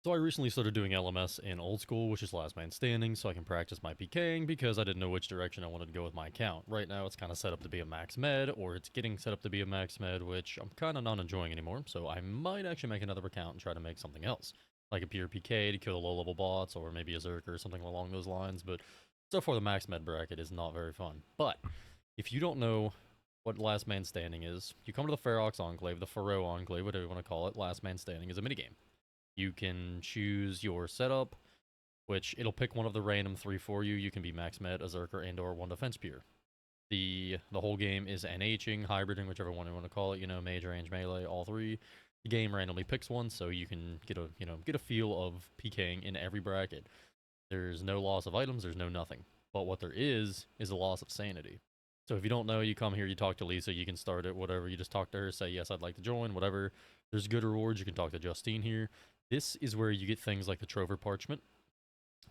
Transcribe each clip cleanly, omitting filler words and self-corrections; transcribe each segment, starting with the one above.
So I recently started doing LMS in old school, which is last man standing, so I can practice my PKing because I didn't know which direction I wanted to go with my account. Right now it's kind of set up to be a max med, or it's getting set up to be a max med, which I'm kind of not enjoying anymore, so I might actually make another account and try to make something else. Like a pure PK to kill the low level bots, or maybe a Zerk or something along those lines, but so far the max med bracket is not very fun. But if you don't know what last man standing is, you come to the Ferox Enclave, the Pharaoh Enclave, whatever you want to call it. Last man standing is a minigame. You can choose your setup, which it'll pick one of the random three for you. You can be max med, a Zerker, and or one defense pure. The whole game is NHing, hybriding, whichever one you want to call it. You know, mage, range, melee, all three. The game randomly picks one, so you can get a feel of PKing in every bracket. There's no loss of items. There's no nothing. But what there is a loss of sanity. So if you don't know, you come here, you talk to Lisa, you can start it, whatever. You just talk to her, say, yes, I'd like to join, whatever. There's good rewards. You can talk to Justine here. This is where you get things like the Trover Parchment.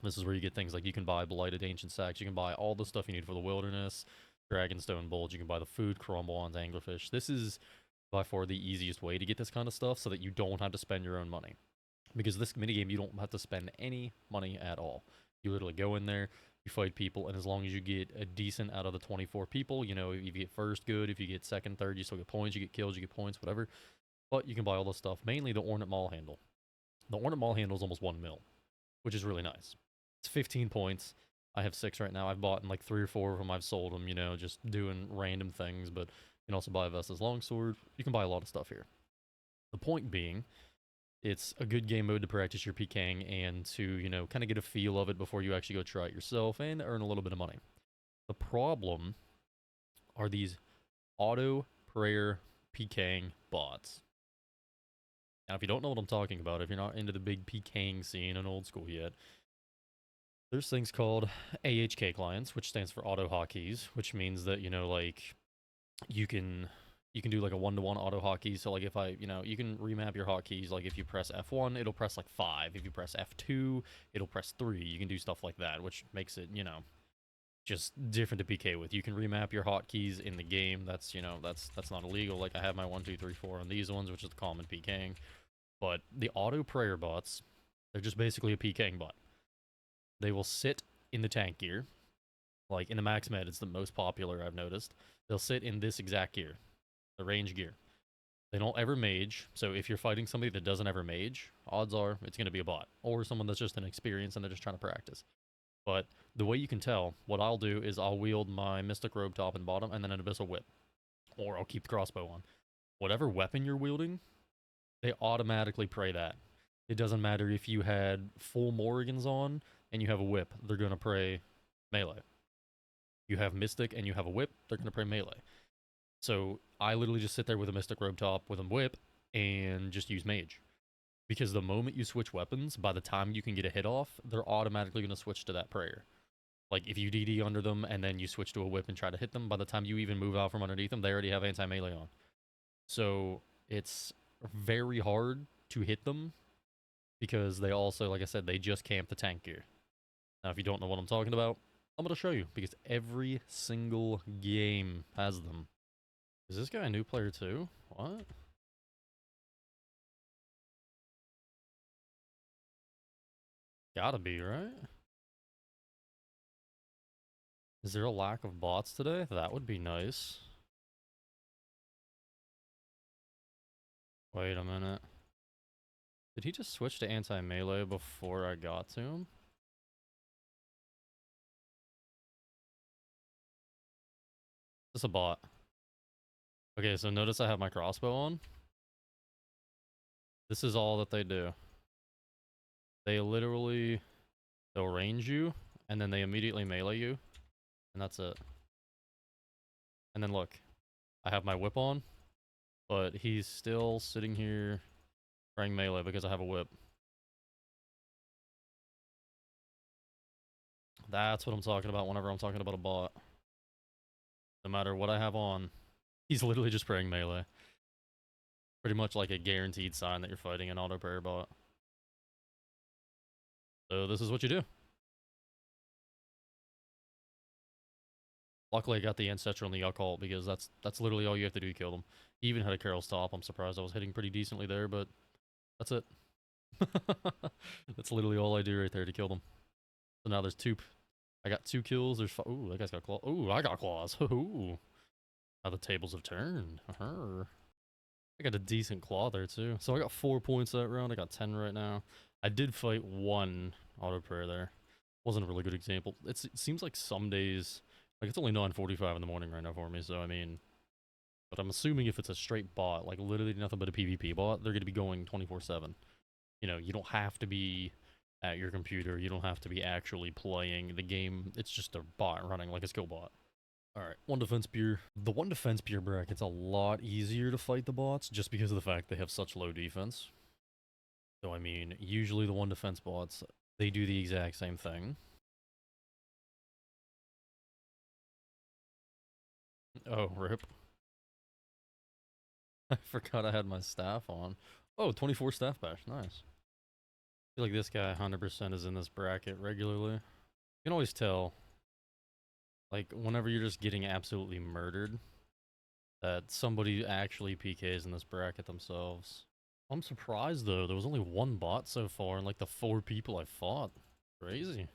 This is where you get things like you can buy Blighted Ancient Sacks. You can buy all the stuff you need for the Wilderness. Dragonstone Bulge. You can buy the food, Cromwans, Anglerfish. This is by far the easiest way to get this kind of stuff so that you don't have to spend your own money. Because this minigame, you don't have to spend any money at all. You literally go in there, you fight people, and as long as you get a decent out of the 24 people, you know, if you get first, good. If you get second, third, you still get points. You get kills, you get points, whatever. But you can buy all this stuff, mainly the Ornate Maul handle. The Ornate Maul handle is almost 1 mil, which is really nice. It's 15 points. I have 6 right now. I've bought in like 3 or 4 of them. I've sold them, you know, just doing random things. But you can also buy Vesta's Longsword. You can buy a lot of stuff here. The point being, it's a good game mode to practice your PKing and to, you know, kind of get a feel of it before you actually go try it yourself and earn a little bit of money. The problem are these auto prayer PKing bots. Now, if you don't know what I'm talking about, if you're not into the big PKing scene in old school yet, there's things called AHK clients, which stands for auto hotkeys, which means that, you know, like you can do like a 1-to-1 auto hotkey. So like if you can remap your hotkeys. Like if you press F1, it'll press like 5. If you press F2, it'll press 3. You can do stuff like that, which makes it, you know, just different to PK with. You can remap your hotkeys in the game. That's, you know, that's not illegal. Like I have my 1, 2, 3, 4 on these ones, which is the common PKing. But the auto prayer bots, they're just basically a PKing bot. They will sit in the tank gear. Like in the max med, it's the most popular I've noticed. They'll sit in this exact gear, the range gear. They don't ever mage, so if you're fighting somebody that doesn't ever mage, odds are it's going to be a bot. Or someone that's just inexperienced and they're just trying to practice. But the way you can tell, what I'll do is I'll wield my Mystic Robe top and bottom and then an Abyssal Whip. Or I'll keep the crossbow on. Whatever weapon you're wielding, they automatically pray that. It doesn't matter if you had full Morrigans on and you have a whip, they're going to pray melee. You have Mystic and you have a whip, they're going to pray melee. So I literally just sit there with a Mystic Robe top with a whip and just use mage. Because the moment you switch weapons, by the time you can get a hit off, they're automatically going to switch to that prayer. Like if you DD under them and then you switch to a whip and try to hit them, by the time you even move out from underneath them, they already have anti-melee on. So it's very hard to hit them because they also, like I said, they just camp the tank gear. Now, if you don't know what I'm talking about, I'm going to show you because every single game has them. Is this guy a new player too? What? Gotta be, right? Is there a lack of bots today? That would be nice. Wait a minute. Did he just switch to anti-melee before I got to him? Is this a bot? Okay, so notice I have my crossbow on. This is all that they do. They literally, they'll range you, and then they immediately melee you, and that's it. And then look, I have my whip on, but he's still sitting here praying melee because I have a whip. That's what I'm talking about whenever I'm talking about a bot. No matter what I have on, he's literally just praying melee. Pretty much like a guaranteed sign that you're fighting an auto prayer bot. So this is what you do. Luckily, I got the Ancestral and the Yuck because that's literally all you have to do to kill them. He even had a Carol's Top. I'm surprised I was hitting pretty decently there, but that's it. That's literally all I do right there to kill them. So now there's two. I got 2 kills. There's ooh, that guy's got claws. Ooh, I got claws. Ooh. Now the tables have turned. I got a decent claw there too. So I got 4 points that round. I got 10 right now. I did fight 1 auto prayer there. Wasn't a really good example. It seems like some days, like it's only 9:45 in the morning right now for me. So I mean, but I'm assuming if it's a straight bot, like literally nothing but a PvP bot, they're gonna be going 24/7. You know, you don't have to be at your computer. You don't have to be actually playing the game. It's just a bot running like a skill bot. Alright, 1 defense peer. The 1 defense peer bracket's a lot easier to fight the bots just because of the fact they have such low defense. So I mean, usually the 1 defense bots, they do the exact same thing. Oh, rip. I forgot I had my staff on. Oh, 24 staff bash, nice. I feel like this guy 100% is in this bracket regularly. You can always tell, like, whenever you're just getting absolutely murdered, that somebody actually PKs in this bracket themselves. I'm surprised though, there was only 1 bot so far and like the 4 people I fought. Crazy.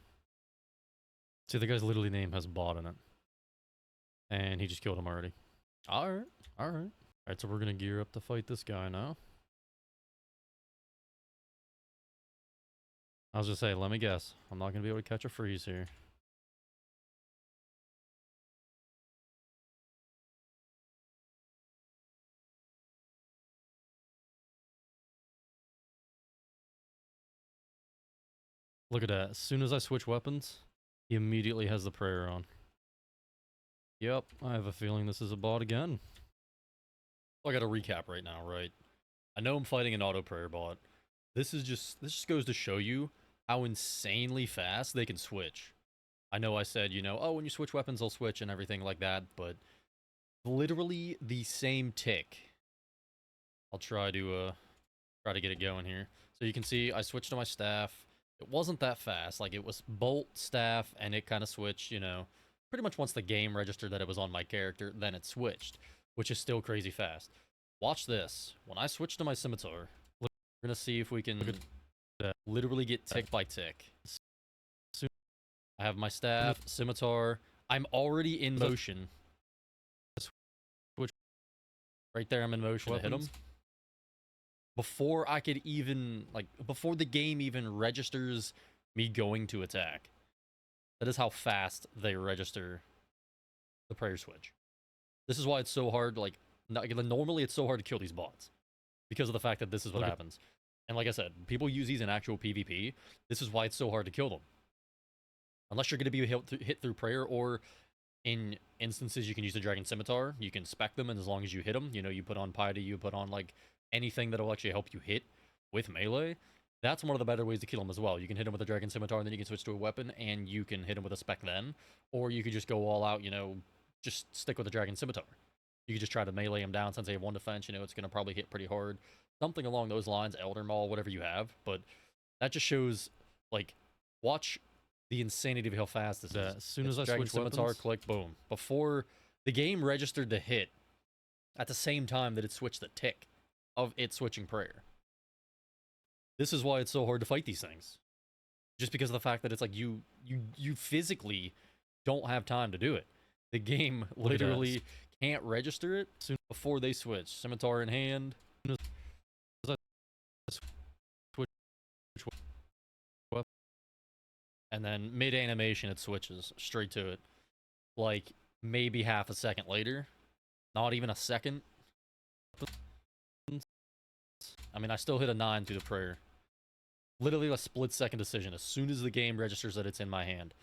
See, the guy's literally name has bot in it. And he just killed him already. Alright, alright. Alright, so we're gonna gear up to fight this guy now. I was just saying, let me guess. I'm not gonna be able to catch a freeze here. Look at that. As soon as I switch weapons, he immediately has the prayer on. Yep, I have a feeling this is a bot again. I gotta recap right now, right? I know I'm fighting an auto prayer bot. This just goes to show you how insanely fast they can switch. I know I said, you know, oh, when you switch weapons, they'll switch and everything like that, but literally the same tick. I'll try to get it going here. So you can see I switched to my staff. It wasn't that fast. Like, it was bolt, staff, and it kind of switched, you know. Pretty much once the game registered that it was on my character, then it switched, which is still crazy fast. Watch this. When I switch to my scimitar, we're going to see if we can literally get tick by tick. I have my staff, scimitar. I'm already in motion. Switch right there. I'm in motion to hit him. Before I could even, like, before the game even registers me going to attack. That is how fast they register the prayer switch. This is why it's so hard, like, normally it's so hard to kill these bots. Because of the fact that this is what happens. And like I said, people use these in actual PvP. This is why it's so hard to kill them. Unless you're going to be hit through prayer, or in instances you can use the dragon scimitar. You can spec them, and as long as you hit them, you know, you put on piety, you put on, like, anything that'll actually help you hit with melee. That's one of the better ways to kill him as well. You can hit him with a dragon scimitar, and then you can switch to a weapon, and you can hit him with a spec then. Or you could just go all out, you know, just stick with the dragon scimitar. You could just try to melee him down since they have 1 defense, you know, it's going to probably hit pretty hard. Something along those lines, Elder Maul, whatever you have. But that just shows, like, watch the insanity of how fast this is. As soon as I switch scimitar, click, boom. Before the game registered the hit, at the same time that it switched the tick of it switching prayer. This is why it's so hard to fight these things. Just because of the fact that it's like you physically don't have time to do it. The game literally can't register it soon before they switch. Scimitar in hand. And then mid-animation it switches straight to it. Like, maybe half a second later. Not even a second. I mean, I still hit a 9 through the prayer. Literally a split-second decision. As soon as the game registers that it's in my hand,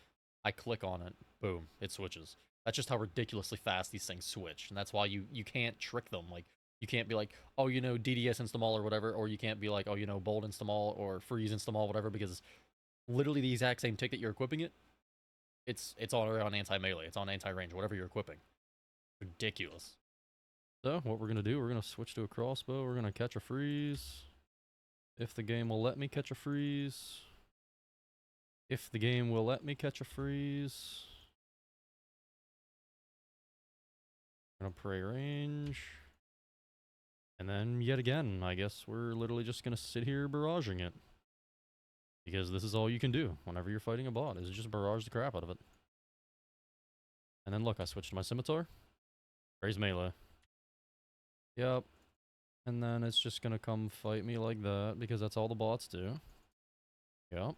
I click on it. Boom. It switches. That's just how ridiculously fast these things switch. And that's why you can't trick them. Like, you can't be like, oh, you know, DDS install or whatever. Or you can't be like, oh, you know, bold install or freeze install, whatever. Because literally the exact same tick that you're equipping it, it's all on anti-melee. It's on anti-range, whatever you're equipping. Ridiculous. So, what we're going to do, we're going to switch to a crossbow. We're going to catch a freeze. If the game will let me catch a freeze. If the game will let me catch a freeze. I'm going to pray range. And then, yet again, I guess we're literally just going to sit here barraging it. Because this is all you can do whenever you're fighting a bot, is just barrage the crap out of it. And then look, I switched to my scimitar. Raise melee. Yep. And then it's just gonna come fight me like that, because that's all the bots do. Yep.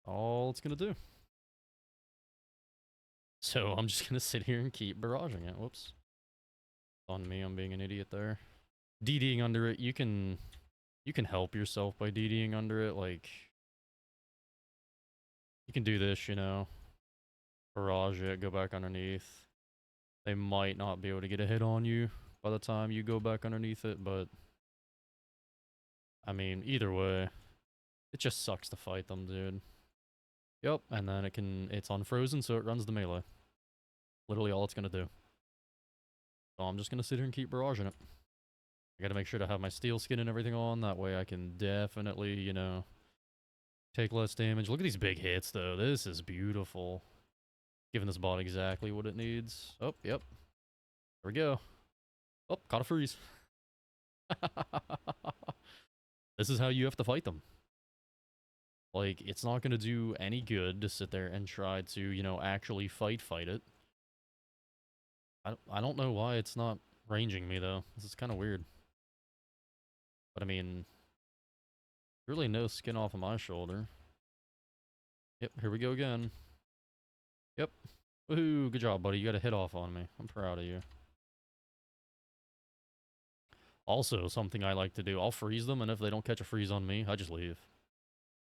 All it's gonna do. So I'm just gonna sit here and keep barraging it. Whoops. On me, I'm being an idiot there. DDing under it, you can help yourself by DDing under it, like you can do this, you know. Barrage it, go back underneath. They might not be able to get a hit on you by the time you go back underneath it, but I mean, either way, it just sucks to fight them, dude. Yep, and then it's unfrozen, so it runs the melee. Literally all it's gonna do. So I'm just gonna sit here and keep barraging it. I gotta make sure to have my steel skin and everything on, that way I can definitely, you know, take less damage. Look at these big hits, though. This is beautiful. Giving this bot exactly what it needs. Oh, yep. There we go. Oh, caught a freeze. This is how you have to fight them. Like, it's not gonna do any good to sit there and try to, you know, actually fight it. I don't know why it's not ranging me, though. This is kind of weird. But I mean, really no skin off of my shoulder. Yep, here we go again. Yep. Woohoo, good job, buddy. You got a hit off on me. I'm proud of you. Also, something I like to do, I'll freeze them, and if they don't catch a freeze on me, I just leave.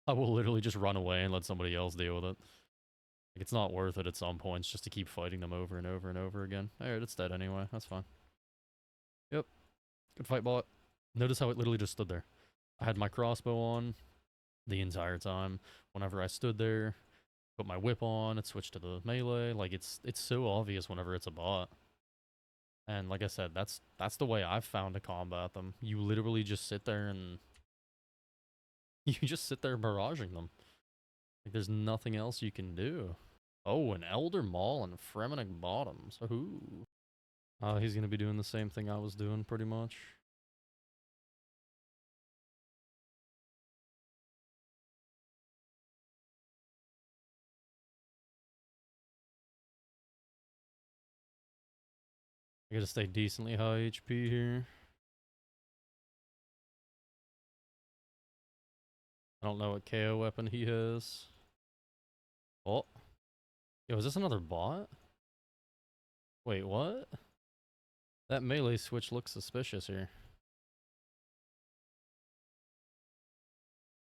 I will literally just run away and let somebody else deal with it. Like, it's not worth it at some points just to keep fighting them over and over and over again. Alright, it's dead anyway. That's fine. Yep. Good fight, bot. Notice how it literally just stood there. I had my crossbow on the entire time. Whenever I stood there, put my whip on, it switched to the melee. Like, it's so obvious whenever it's a bot. And like I said, that's the way I've found to combat them. You literally just sit there and you just sit there barraging them. Like, there's nothing else you can do. Oh, an Elder Maul and Fremenic Bottoms. Ooh. He's gonna be doing the same thing I was doing, pretty much. I gotta stay decently high HP here. I don't know what KO weapon he has. Oh. Yo, is this another bot? Wait, what? That melee switch looks suspicious here.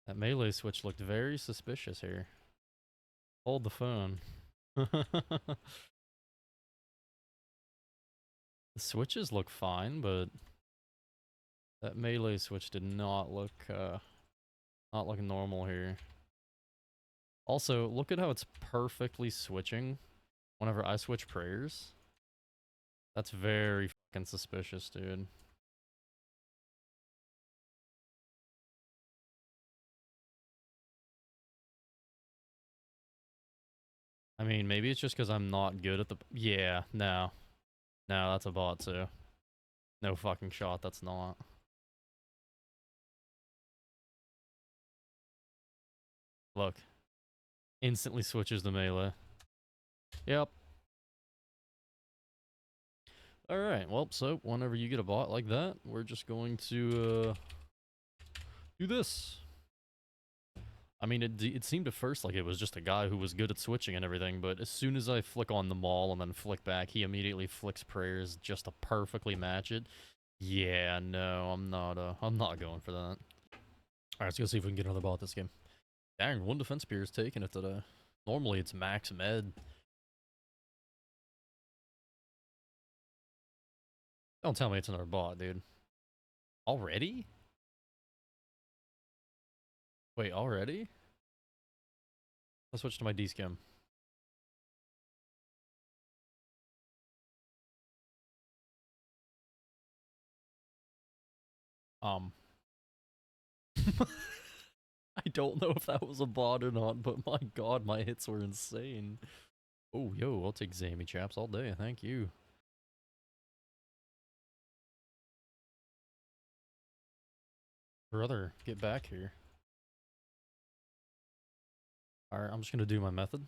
That melee switch looked very suspicious here. Hold the phone. The switches look fine, but that melee switch did not look normal here. Also, look at how it's perfectly switching whenever I switch prayers. That's very fucking suspicious, dude. I mean, maybe it's just because I'm not good at the... Yeah, no. No, that's a bot too. No fucking shot, that's not. Look. Instantly switches to melee. Yep. Alright, well, so whenever you get a bot like that, we're just going to do this. I mean, it seemed at first like it was just a guy who was good at switching and everything, but as soon as I flick on the Maul and then flick back, he immediately flicks prayers just to perfectly match it. Yeah, no, I'm not going for that. Alright, let's go see if we can get another bot this game. Dang, one defense spear is taking it today. Normally it's max med. Don't tell me it's another bot, dude. Already? Wait, already? Let's switch to my D-scam. I don't know if that was a bot or not, but my god, my hits were insane. Oh, yo, I'll take Zammy chaps all day, thank you. Brother, get back here. Alright, I'm just gonna do my method.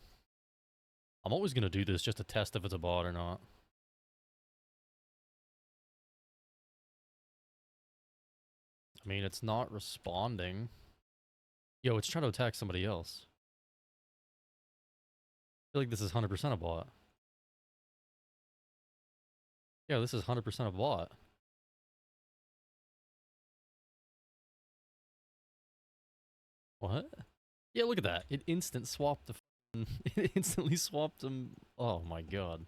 I'm always gonna do this just to test if it's a bot or not. I mean, it's not responding. Yo, it's trying to attack somebody else. I feel like this is 100% a bot. Yeah, this is 100% a bot. What? Yeah, look at that. It instant swapped the it instantly swapped him. Oh my god.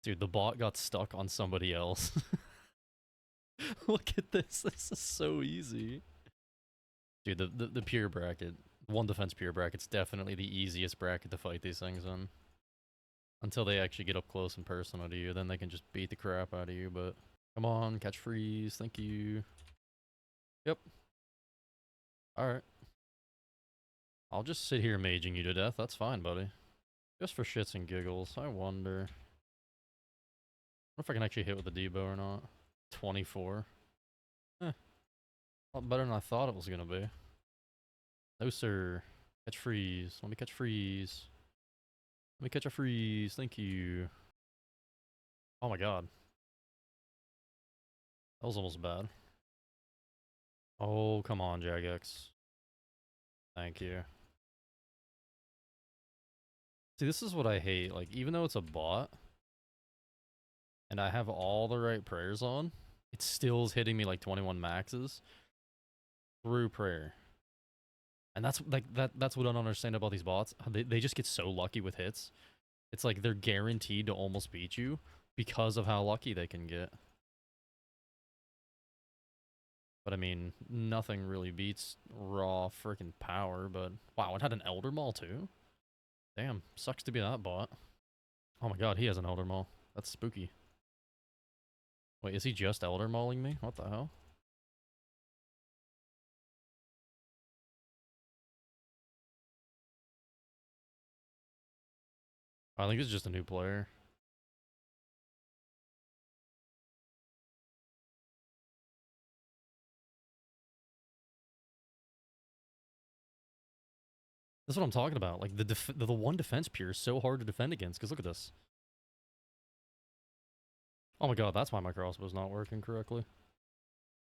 Dude, the bot got stuck on somebody else. Look at this. This is so easy. Dude, the pure bracket, one defense pure bracket's definitely the easiest bracket to fight these things in. Until they actually get up close and personal to you, then they can just beat the crap out of you, but... Come on, catch freeze, thank you. Yep. Alright. I'll just sit here maging you to death, that's fine, buddy. Just for shits and giggles, I wonder... What if I can actually hit with the Debo or not? 24. Eh. A lot better than I thought it was gonna be. No, sir. Catch freeze. Let me catch freeze. Let me catch a freeze. Thank you. Oh my god. That was almost bad. Oh, come on, Jagex. Thank you. See, this is what I hate. Like, even though it's a bot, and I have all the right prayers on, it still is hitting me like 21 maxes through prayer. And that's like that's what I don't understand about these bots. They just get so lucky with hits. It's like they're guaranteed to almost beat you because of how lucky they can get. But I mean, nothing really beats raw freaking power, but wow, it had an Elder Maul too? Damn, sucks to be that bot. Oh my god, he has an Elder Maul. That's spooky. Wait, is he just Elder Mauling me? What the hell? I think it's just a new player. That's what I'm talking about. Like, the one defense pure is so hard to defend against, because look at this. Oh my god, that's why my crossbow's not working correctly. I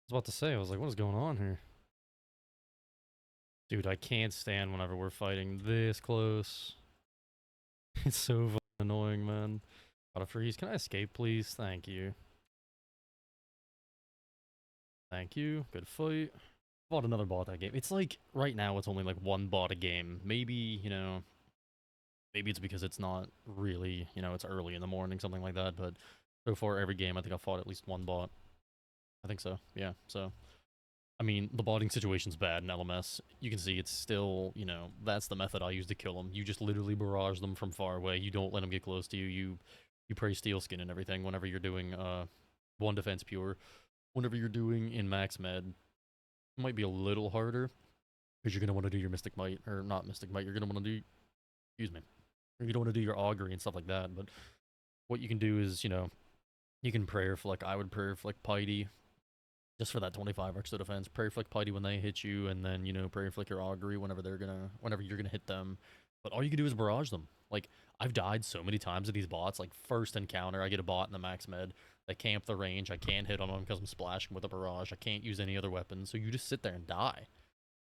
was about to say, I was like, what is going on here? Dude, I can't stand whenever we're fighting this close. It's so fucking annoying, man. Got a freeze. Can I escape, please? Thank you. Thank you. Good fight. Bought another bot that game. It's like, right now, it's only like one bot a game. Maybe, you know, maybe it's because it's not really, you know, it's early in the morning, something like that. But so far, every game, I think I've fought at least one bot. I think so. Yeah, so... I mean, the botting situation's bad in LMS. You can see it's still, you know, that's the method I use to kill them. You just literally barrage them from far away. You don't let them get close to you. You pray steel skin and everything whenever you're doing one defense pure. Whenever you're doing in max med, it might be a little harder because you're going to want to do your mystic might, or not mystic might, you're going to want to do, excuse me, you don't want to do your augury and stuff like that. But what you can do is, you know, you can prayer for, like, I would prayer for, like, Piety, just for that 25 extra defense. Prayer flick Piety when they hit you, and then, you know, prayer flick your augury whenever you're gonna hit them. But all you can do is barrage them. Like, I've died so many times at these bots. Like, first encounter, I get a bot in the max med. They camp the range. I can't hit on them because I'm splashing with a barrage. I can't use any other weapons. So you just sit there and die.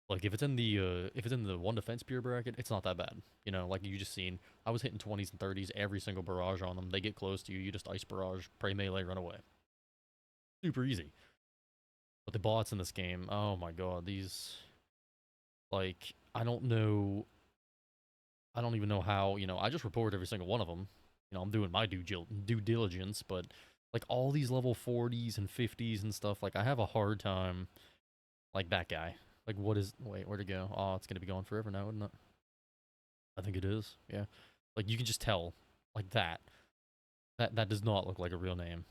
Like, if it's in the one defense pure bracket, it's not that bad. You know, like you just seen, I was hitting 20s and 30s every single barrage on them. They get close to you, you just ice barrage, pray melee, run away. Super easy. But the bots in this game, oh my god, these, like, I don't know, I don't even know how, you know, I just report every single one of them. You know, I'm doing my due diligence, but, like, all these level 40s and 50s and stuff, like, I have a hard time, like, that guy. Like, what is, wait, where'd it go? Oh, it's gonna be gone forever now, isn't it? I think it is, yeah. Like, you can just tell, like, that does not look like a real name.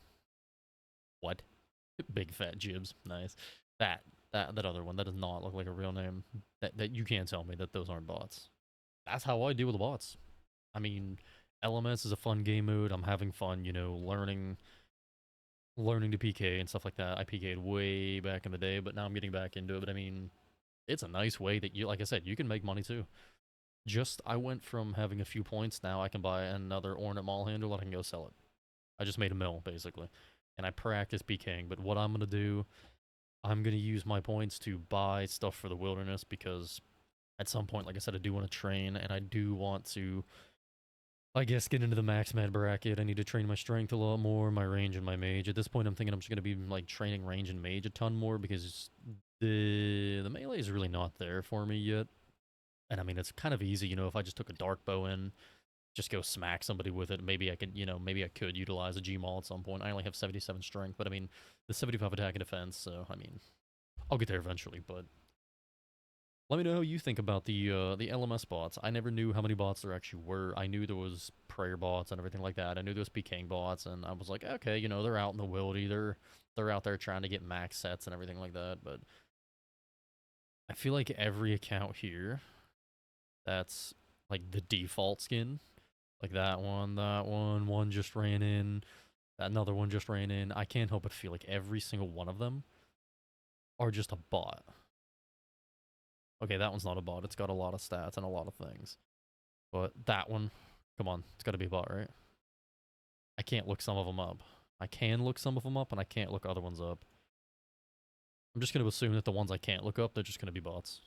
What? Big fat jibs, nice. That other one, that does not look like a real name. That you can't tell me that those aren't bots. That's how I deal with the bots. I mean, LMS is a fun game mode. I'm having fun, you know, learning learning to PK and stuff like that. I PK'd way back in the day, but now I'm getting back into it. But I mean, it's a nice way that you, like I said, you can make money too. Just, I went from having a few points, now I can buy another Ornate Mall handle and I can go sell it. I just made a mill, basically. And I practice PKing, but what I'm going to do, I'm going to use my points to buy stuff for the wilderness because at some point, like I said, I do want to train and I do want to, I guess, get into the max med bracket. I need to train my strength a lot more, my range and my mage. At this point, I'm thinking I'm just going to be like training range and mage a ton more because the melee is really not there for me yet. And I mean, it's kind of easy, you know, if I just took a dark bow in, just go smack somebody with it. Maybe I could, you know, maybe I could utilize a G-Maul at some point. I only have 77 strength, but I mean, the 75 attack and defense, so I mean, I'll get there eventually, but let me know how you think about the LMS bots. I never knew how many bots there actually were. I knew there was prayer bots and everything like that. I knew there was PKing bots, and I was like, okay, you know, they're out in the wildy. They're out there trying to get max sets and everything like that, but I feel like every account here that's like the default skin, like one just ran in, another one just ran in. I can't help but feel like every single one of them are just a bot. Okay, that one's not a bot. It's got a lot of stats and a lot of things. But that one, come on, it's got to be a bot, right? I can't look some of them up. I can look some of them up, and I can't look other ones up. I'm just going to assume that the ones I can't look up, they're just going to be bots.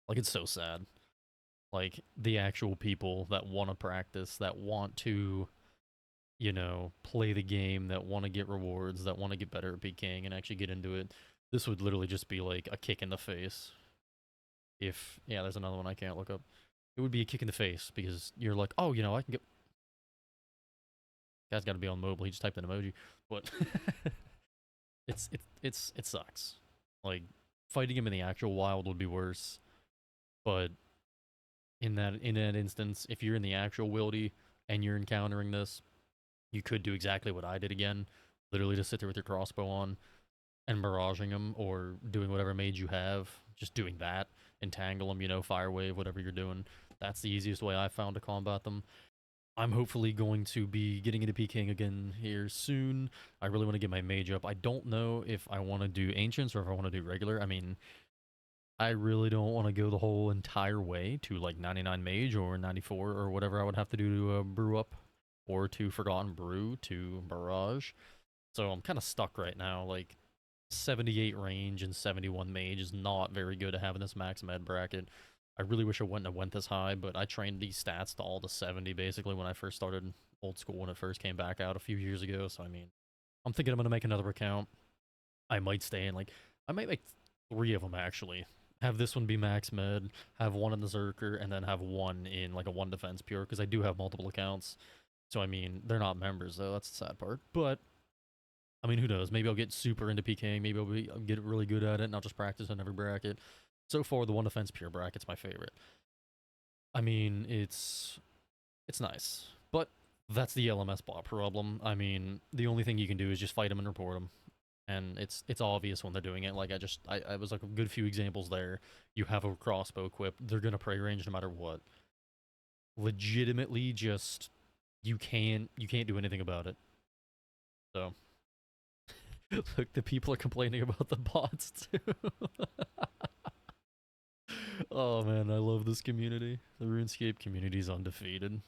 Like, it's so sad. Like, the actual people that want to practice, that want to, you know, play the game, that want to get rewards, that want to get better at PKing and actually get into it. This would literally just be like a kick in the face. If, yeah, there's another one I can't look up. It would be a kick in the face because you're like, oh, you know, I can get. Guy's got to be on mobile. He just typed an emoji, but it sucks. Like fighting him in the actual wild would be worse, but in that instance, if you're in the actual wildy and you're encountering this, you could do exactly what I did again. Literally just sit there with your crossbow on and barraging them or doing whatever mage you have. Just doing that. Entangle them, you know, fire wave, whatever you're doing. That's the easiest way I found to combat them. I'm hopefully going to be getting into PKing again here soon. I really want to get my mage up. I don't know if I want to do ancients or if I want to do regular. I mean, I really don't want to go the whole entire way to like 99 mage or 94 or whatever I would have to do to brew up, or to forgotten brew to barrage. So I'm kind of stuck right now. Like 78 range and 71 mage is not very good to have in this max med bracket. I really wish I wouldn't have went this high, but I trained these stats to all the 70 basically when I first started old school, when it first came back out a few years ago. So I mean, I'm thinking I'm gonna make another account. I might stay in like, I might make 3 of them actually. Have this one be max med, have one in the Zerker, and then have one in like a 1 defense pure, because I do have multiple accounts. So I mean, they're not members though, that's the sad part. But I mean, who knows? Maybe I'll get super into PKing. Maybe I'll get really good at it, and I'll just practice on every bracket. So far, the 1 defense pure bracket's my favorite. I mean, it's nice, but that's the LMS bot problem. I mean, the only thing you can do is just fight them and report them, and it's obvious when they're doing it. Like I was like a good few examples there. You have a crossbow equipped, they're gonna prey range no matter what. Legitimately, just you can't do anything about it. So. Look, the people are complaining about the bots too. Oh man, I love this community. The RuneScape community is undefeated.